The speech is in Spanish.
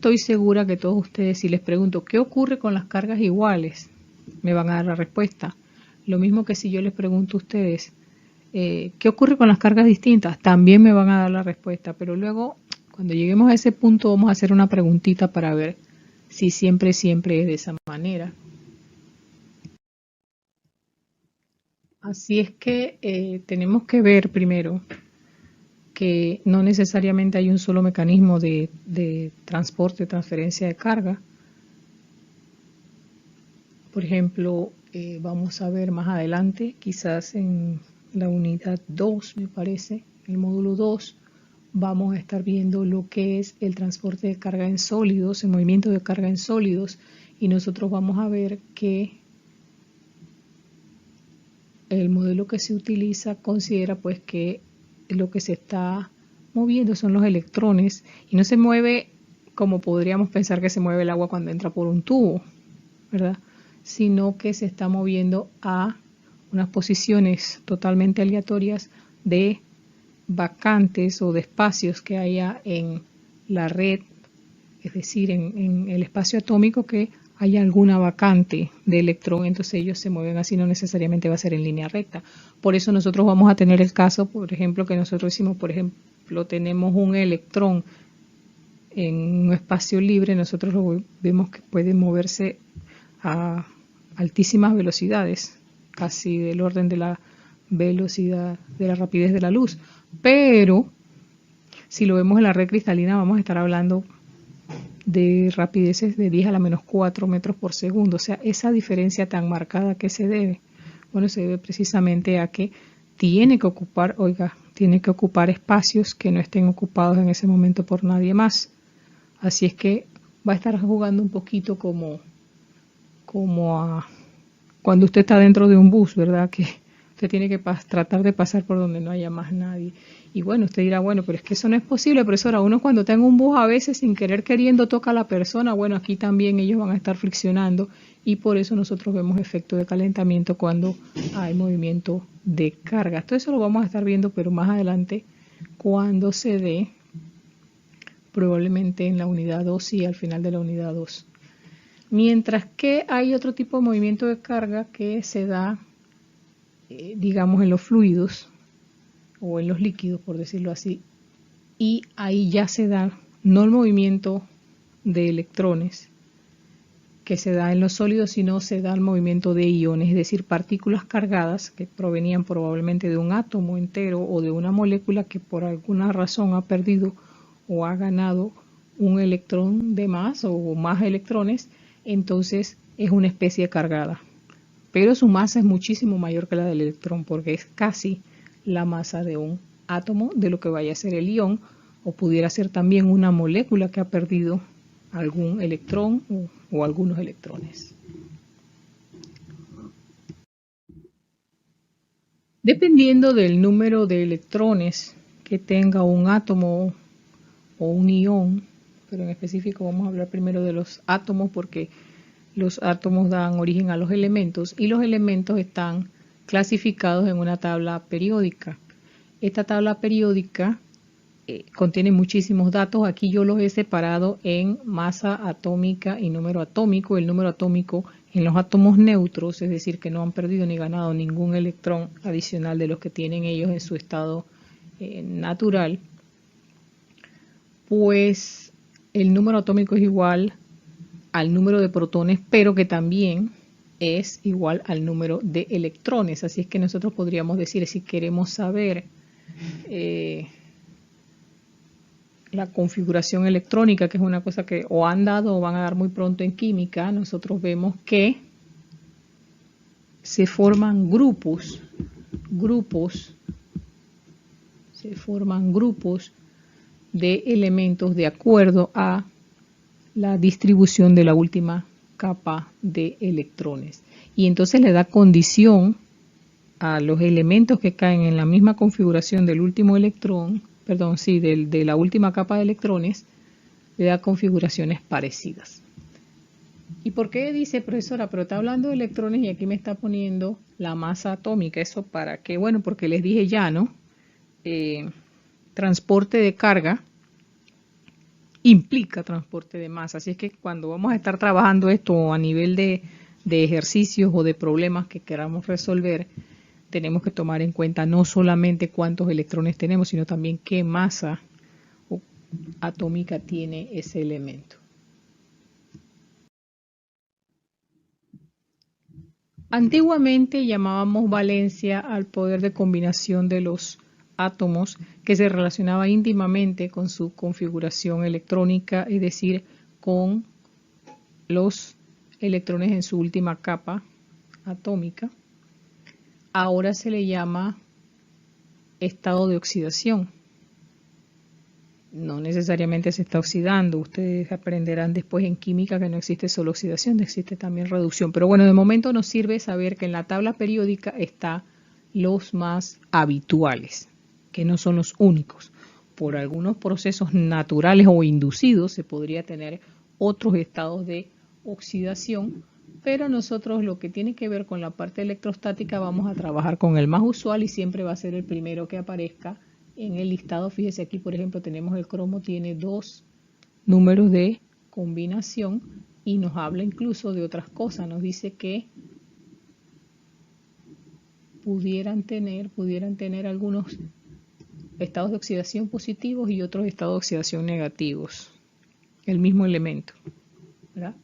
estoy segura que todos ustedes, si les pregunto ¿qué ocurre con las cargas iguales?, me van a dar la respuesta. Lo mismo que si yo les pregunto a ustedes ¿qué ocurre con las cargas distintas?, también me van a dar la respuesta. Pero luego, cuando lleguemos a ese punto, vamos a hacer una preguntita para ver si siempre es de esa manera. Así es que tenemos que ver primero que no necesariamente hay un solo mecanismo de transporte, transferencia de carga. Por ejemplo, vamos a ver más adelante, quizás en la unidad 2, me parece, el módulo 2, vamos a estar viendo lo que es el transporte de carga en sólidos, el movimiento de carga en sólidos, y nosotros vamos a ver que el modelo que se utiliza considera pues que lo que se está moviendo son los electrones y no se mueve como podríamos pensar que se mueve el agua cuando entra por un tubo, ¿verdad?, sino que se está moviendo a unas posiciones totalmente aleatorias de vacantes o de espacios que haya en la red, es decir, en el espacio atómico, que haya alguna vacante de electrón, entonces ellos se mueven así, no necesariamente va a ser en línea recta. Por eso nosotros vamos a tener el caso, por ejemplo, que nosotros hicimos, por ejemplo, tenemos un electrón en un espacio libre, nosotros lo vemos que puede moverse a altísimas velocidades, casi del orden de la velocidad de la rapidez de la luz. Pero si lo vemos en la red cristalina, vamos a estar hablando de rapideces de 10 a la menos 4 metros por segundo. O sea, esa diferencia tan marcada, ¿qué se debe? Bueno, se debe precisamente a que tiene que ocupar espacios que no estén ocupados en ese momento por nadie más. Así es que va a estar jugando un poquito como cuando usted está dentro de un bus, ¿verdad?, que usted tiene que tratar de pasar por donde no haya más nadie. Y bueno, usted dirá, bueno, pero es que eso no es posible, profesora. Uno cuando está en un bus a veces sin querer queriendo toca a la persona. Bueno, aquí también ellos van a estar friccionando y por eso nosotros vemos efecto de calentamiento cuando hay movimiento de carga. Todo eso lo vamos a estar viendo, pero más adelante cuando se dé, probablemente en la unidad 2 y al final de la unidad 2. Mientras que hay otro tipo de movimiento de carga que se da, digamos, en los fluidos o en los líquidos, por decirlo así, y ahí ya se da no el movimiento de electrones que se da en los sólidos, sino se da el movimiento de iones, es decir, partículas cargadas que provenían probablemente de un átomo entero o de una molécula que por alguna razón ha perdido o ha ganado un electrón de más o más electrones. Entonces es una especie cargada, pero su masa es muchísimo mayor que la del electrón porque es casi la masa de un átomo de lo que vaya a ser el ion, o pudiera ser también una molécula que ha perdido algún electrón o algunos electrones. Dependiendo del número de electrones que tenga un átomo o un ion, pero en específico vamos a hablar primero de los átomos porque los átomos dan origen a los elementos y los elementos están clasificados en una tabla periódica. Esta tabla periódica contiene muchísimos datos. Aquí yo los he separado en masa atómica y número atómico. El número atómico en los átomos neutros, es decir, que no han perdido ni ganado ningún electrón adicional de los que tienen ellos en su estado natural, pues el número atómico es igual al número de protones, pero que también es igual al número de electrones. Así es que nosotros podríamos decir, si queremos saber la configuración electrónica, que es una cosa que o han dado o van a dar muy pronto en química, nosotros vemos que se forman grupos de elementos de acuerdo a la distribución de la última capa de electrones. Y entonces le da condición a los elementos que caen en la misma configuración del último electrón, de la última capa de electrones, le da configuraciones parecidas. ¿Y por qué dice, profesora, pero está hablando de electrones y aquí me está poniendo la masa atómica? ¿Eso para qué? Bueno, porque les dije ya, ¿no? Transporte de carga implica transporte de masa. Así es que cuando vamos a estar trabajando esto a nivel de ejercicios o de problemas que queramos resolver, tenemos que tomar en cuenta no solamente cuántos electrones tenemos, sino también qué masa atómica tiene ese elemento. Antiguamente llamábamos valencia al poder de combinación de los átomos que se relacionaba íntimamente con su configuración electrónica, es decir, con los electrones en su última capa atómica. Ahora se le llama estado de oxidación. No necesariamente se está oxidando. Ustedes aprenderán después en química que no existe solo oxidación, existe también reducción. Pero bueno, de momento nos sirve saber que en la tabla periódica están los más habituales, que no son los únicos. Por algunos procesos naturales o inducidos se podría tener otros estados de oxidación, pero nosotros lo que tiene que ver con la parte electrostática vamos a trabajar con el más usual y siempre va a ser el primero que aparezca en el listado. Fíjese aquí, por ejemplo, tenemos el cromo, tiene 2 números de combinación y nos habla incluso de otras cosas. Nos dice que pudieran tener algunos estados de oxidación positivos y otros estados de oxidación negativos. El mismo elemento, ¿verdad?